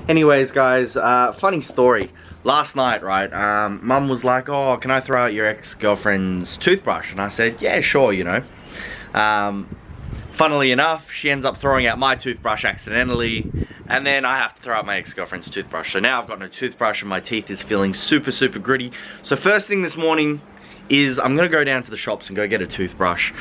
Anyways, guys, funny story. Last night, right, Mum was like, oh, can I throw out your ex-girlfriend's toothbrush? And I said, yeah, sure, you know. Funnily enough, she ends up throwing out my toothbrush accidentally, and then I have to throw out my ex-girlfriend's toothbrush. So now I've got no toothbrush and my teeth is feeling super, super gritty. So first thing this morning is I'm gonna go down to the shops and go get a toothbrush.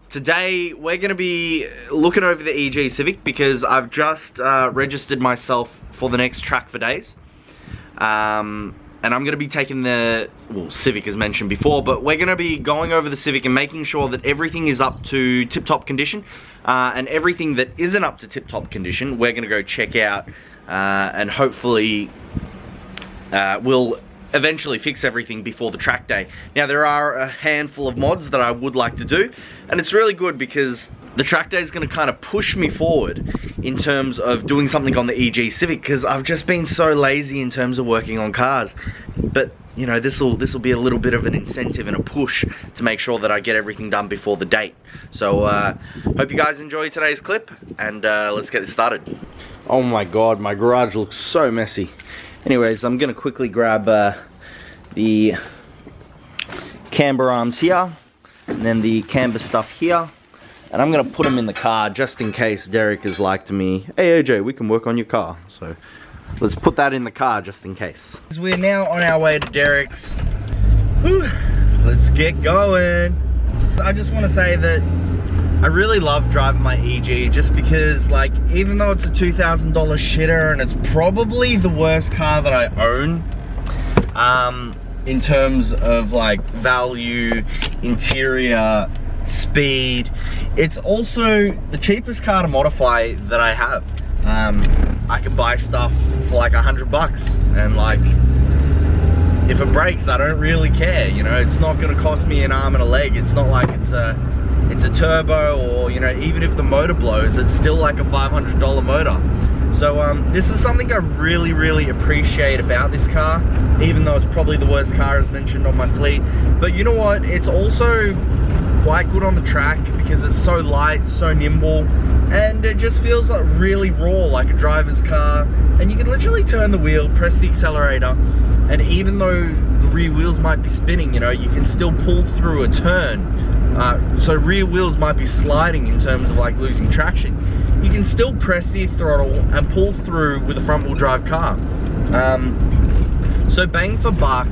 Today, we're gonna be looking over the EG Civic because I've just registered myself for the next track for days. And I'm gonna be taking the, well, Civic as mentioned before, but we're gonna be going over the Civic and making sure that everything is up to tip-top condition. And everything that isn't up to tip-top condition, we're gonna go check out and hopefully we'll eventually fix everything before the track day. Now there are a handful of mods that I would like to do, and it's really good because the track day is going to kind of push me forward in terms of doing something on the EG Civic, because I've just been so lazy in terms of working on cars. But you know, this will be a little bit of an incentive and a push to make sure that I get everything done before the date. So hope you guys enjoy today's clip, and let's get this started. Oh my god, my garage looks so messy. Anyways, I'm gonna quickly grab the camber arms here, and then the camber stuff here, and I'm gonna put them in the car just in case Derek is like to me, hey AJ, we can work on your car. So let's put that in the car just in case. We're now on our way to Derek's. Whew. Let's get going. I just want to say that I really love driving my EG just because, like, even though it's a $2,000 shitter and it's probably the worst car that I own, in terms of like value, interior, speed, it's also the cheapest car to modify that I have. I can buy stuff for like $100, and like, if it breaks, I don't really care, you know. It's not gonna cost me an arm and a leg. It's not like it's a turbo, or, you know, even if the motor blows, it's still like a $500 motor. So this is something I really, really appreciate about this car, even though it's probably the worst car as mentioned on my fleet. But you know what, it's also quite good on the track because it's so light, so nimble, and it just feels like really raw, like a driver's car. And you can literally turn the wheel, press the accelerator, and even though the rear wheels might be spinning, you know, you can still pull through a turn. So rear wheels might be sliding in terms of like losing traction. You can still press the throttle and pull through with a front wheel drive car. So bang for buck,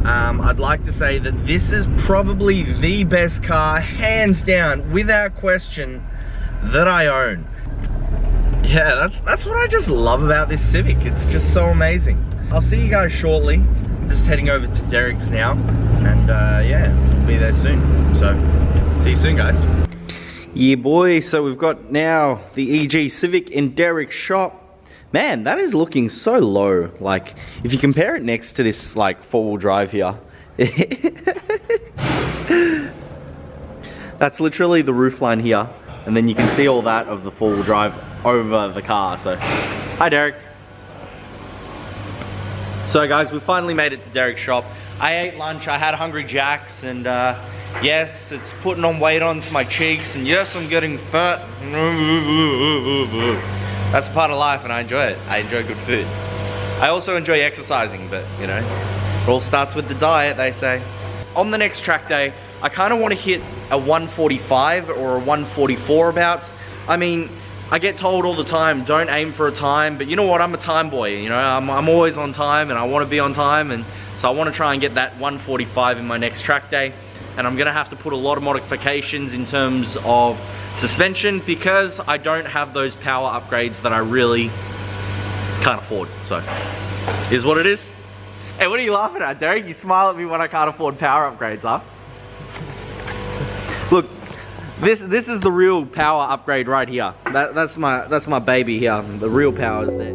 I'd like to say that this is probably the best car, hands down, without question, that I own. Yeah, that's what I just love about this Civic. It's just so amazing. I'll see you guys shortly. I'm just heading over to Derek's now, and yeah, we'll be there soon. So, see you soon, guys. Yeah, boy, so we've got now the EG Civic in Derek's shop. Man, that is looking so low. Like, if you compare it next to this, like, four-wheel drive here. That's literally the roofline here. And then you can see all that of the four-wheel drive over the car, so. Hi, Derek. So guys, we finally made it to Derek's shop. I ate lunch, I had Hungry Jacks, and yes, it's putting on weight onto my cheeks, and yes, I'm getting fat. That's part of life, and I enjoy it. I enjoy good food. I also enjoy exercising, but you know, it all starts with the diet, they say. On the next track day, I kind of want to hit a 145 or a 144 abouts. I mean, I get told all the time, don't aim for a time, but you know what, I'm a time boy, you know, I'm always on time, and I want to be on time, and so I want to try and get that 145 in my next track day. And I'm going to have to put a lot of modifications in terms of suspension because I don't have those power upgrades that I really can't afford. So, here's what it is. Hey, what are you laughing at, Derek? You smile at me when I can't afford power upgrades, huh? Look, this is the real power upgrade right here. That's my baby here. The real power is there.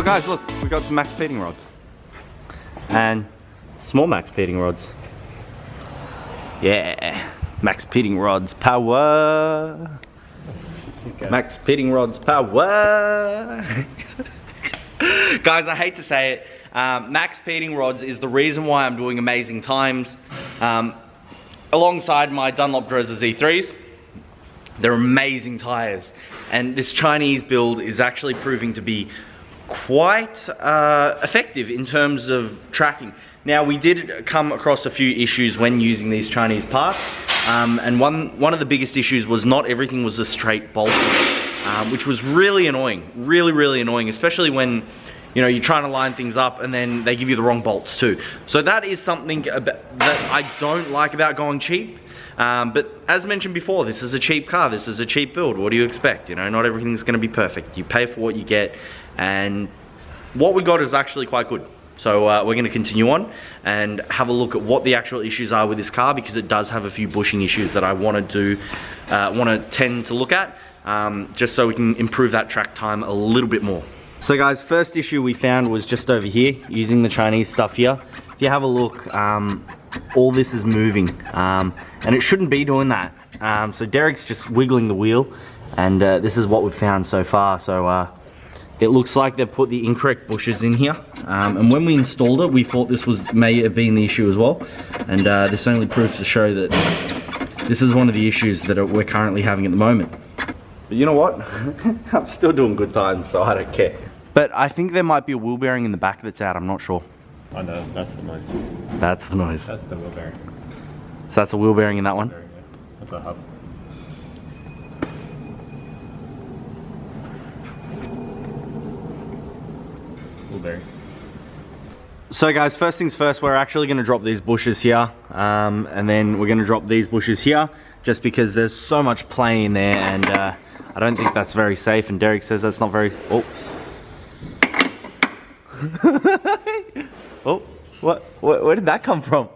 guys, look, we got some max speeding rods. And small max speeding rods. Yeah, max speeding rods power. Okay. Max speeding rods power. Guys, I hate to say it, max speeding rods is the reason why I'm doing amazing times. Alongside my Dunlop Droza Z3s, they're amazing tires. And this Chinese build is actually proving to be quite effective in terms of tracking. Now, we did come across a few issues when using these Chinese parts. And one of the biggest issues was not everything was a straight bolt, which was really annoying, really annoying, especially when, you know, you're trying to line things up and then they give you the wrong bolts too. So that is something that I don't like about going cheap. But as mentioned before, this is a cheap car, this is a cheap build. What do you expect? You know, not everything's gonna be perfect. You pay for what you get, and what we got is actually quite good. So we're gonna continue on and have a look at what the actual issues are with this car, because it does have a few bushing issues that I wanna tend to look at, just so we can improve that track time a little bit more. So guys, first issue we found was just over here, using the Chinese stuff here. If you have a look, all this is moving, and it shouldn't be doing that. So Derek's just wiggling the wheel, and this is what we've found so far. So it looks like they've put the incorrect bushes in here, and when we installed it, we thought this may have been the issue as well, and this only proves to show that this is one of the issues that we're currently having at the moment. But you know what? I'm still doing good times, so I don't care. But I think there might be a wheel bearing in the back that's out, I'm not sure. Oh no, that's the noise. That's the noise. That's the wheel bearing. So that's a wheel bearing in that one? That's a hub. Wheel bearing. So guys, first things first, we're actually going to drop these bushes here, and then we're going to drop these bushes here, just because there's so much play in there, and I don't think that's very safe, and Derek says that's not very... Oh. Oh, where did that come from?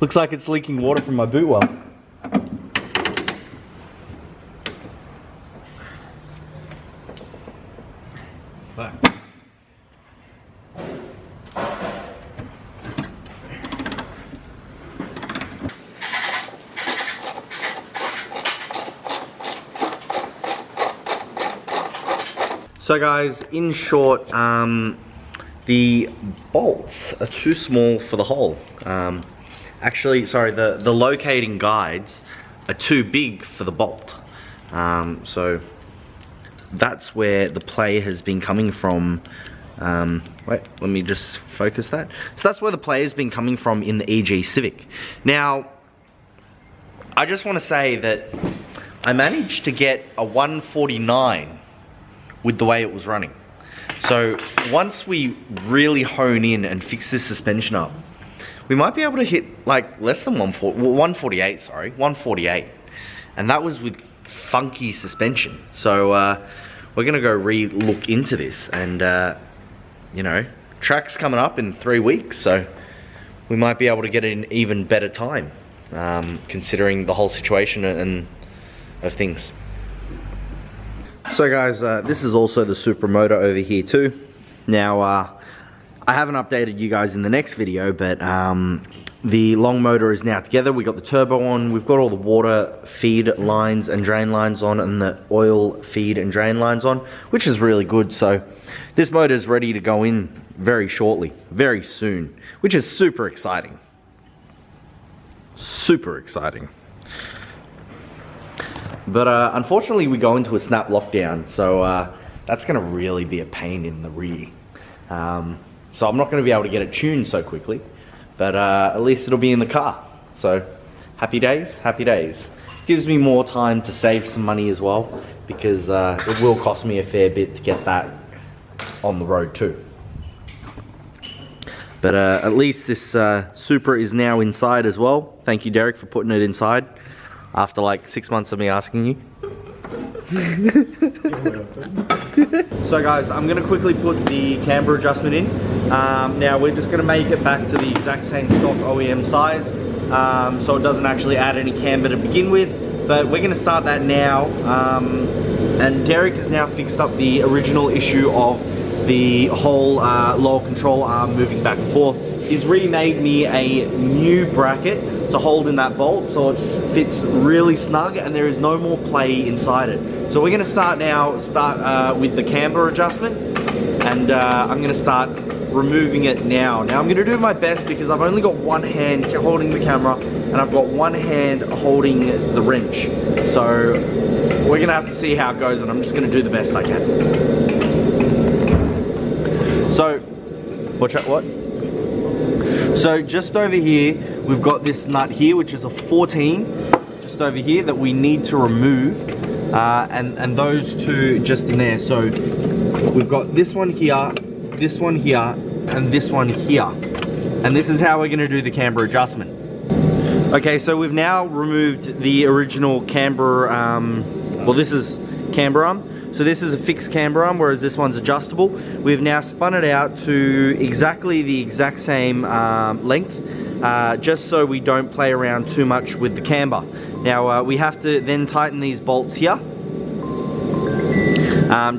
Looks like it's leaking water from my boot well. So guys, in short, the bolts are too small for the hole. Actually, sorry, the locating guides are too big for the bolt. So that's where the play has been coming from. Wait, let me just focus that. So that's where the play has been coming from in the EG Civic. Now, I just want to say that I managed to get a 149 with the way it was running. So once we really hone in and fix this suspension up, we might be able to hit like less than 148, sorry, 148. And that was with funky suspension. So we're gonna go re-look into this, and you know, track's coming up in 3 weeks, so we might be able to get an even better time, considering the whole situation and of things. So guys, this is also the Super motor over here too. Now, I haven't updated you guys in the next video, but the long motor is now together. We got the turbo on, we've got all the water feed lines and drain lines on, and the oil feed and drain lines on, which is really good. So this motor is ready to go in very shortly, very soon, which is super exciting. Super exciting. But unfortunately we go into a snap lockdown, so that's going to really be a pain in the rear. So I'm not going to be able to get it tuned so quickly, but at least it'll be in the car. So happy days, happy days. Gives me more time to save some money as well, because it will cost me a fair bit to get that on the road too. But at least this Supra is now inside as well. Thank you, Derek, for putting it inside after like 6 months of me asking you. So guys, I'm going to quickly put the camber adjustment in. Now we're just going to make it back to the exact same stock OEM size, so it doesn't actually add any camber to begin with. but we're gonna start that now. And Derek has now fixed up the original issue of the whole lower control arm moving back and forth. He's remade me a new bracket to hold in that bolt, so it fits really snug and there is no more play inside it. So we're gonna start with the camber adjustment, and I'm gonna start removing it now. Now I'm gonna do my best because I've only got one hand holding the camera and I've got one hand holding the wrench. So we're gonna have to see how it goes, and I'm just gonna do the best I can. So, watch out, what? So just over here, we've got this nut here, which is a 14, just over here, that we need to remove. And those two just in there. So we've got this one here, and this one here. And this is how we're gonna do the camber adjustment. Okay, so we've now removed the original camber, well, this is camber arm. So this is a fixed camber arm, whereas this one's adjustable. We've now spun it out to exactly the exact same length, just so we don't play around too much with the camber. Now we have to then tighten these bolts here,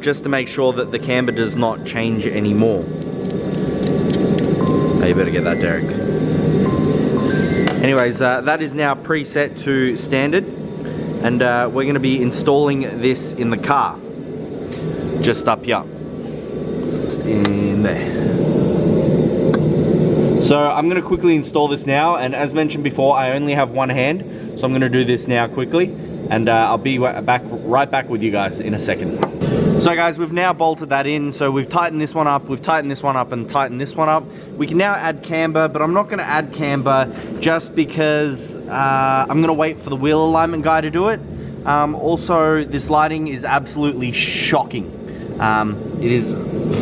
just to make sure that the camber does not change anymore. Oh, you better get that, Derek. Anyways, that is now preset to standard, and we're going to be installing this in the car. Just up here, just in there. So I'm going to quickly install this now, and as mentioned before, I only have one hand, so I'm going to do this now quickly, and I'll be right back with you guys in a second. So guys, we've now bolted that in, so we've tightened this one up, we've tightened this one up, and tightened this one up. We can now add camber, but I'm not going to add camber just because I'm going to wait for the wheel alignment guy to do it. Also, this lighting is absolutely shocking. It is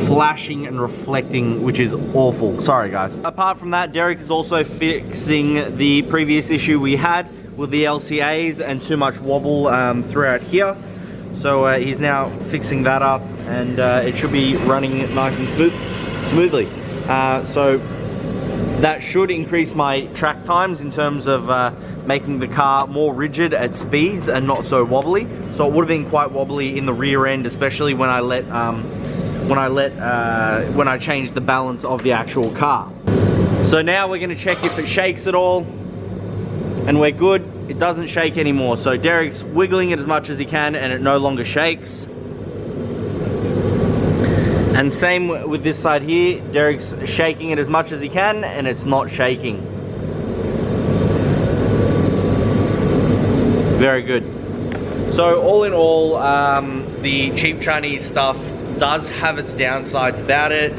flashing and reflecting, which is awful. Sorry guys. Apart from that, Derek is also fixing the previous issue we had with the LCAs and too much wobble throughout here. So he's now fixing that up, and it should be running nice and smoothly. So that should increase my track times in terms of making the car more rigid at speeds and not so wobbly. So it would have been quite wobbly in the rear end, especially when I changed the balance of the actual car. So now we're going to check if it shakes at all, and we're good. It doesn't shake anymore. So Derek's wiggling it as much as he can, and it no longer shakes. And same with this side here. Derek's shaking it as much as he can, and it's not shaking. Very good. So all in all, the cheap Chinese stuff does have its downsides about it,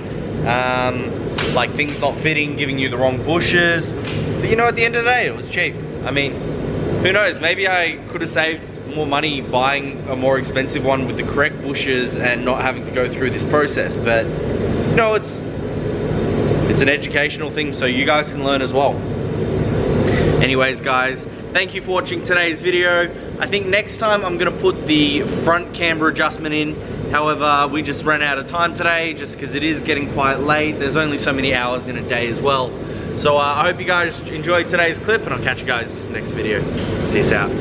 like things not fitting, giving you the wrong bushes. But you know, at the end of the day, it was cheap. I mean, who knows? Maybe I could have saved more money buying a more expensive one with the correct bushes and not having to go through this process. But you know, it's an educational thing, so you guys can learn as well. Anyways guys, thank you for watching today's video. I think next time I'm gonna put the front camber adjustment in. However, we just ran out of time today just because it is getting quite late. There's only so many hours in a day as well. So I hope you guys enjoyed today's clip, and I'll catch you guys next video. Peace out.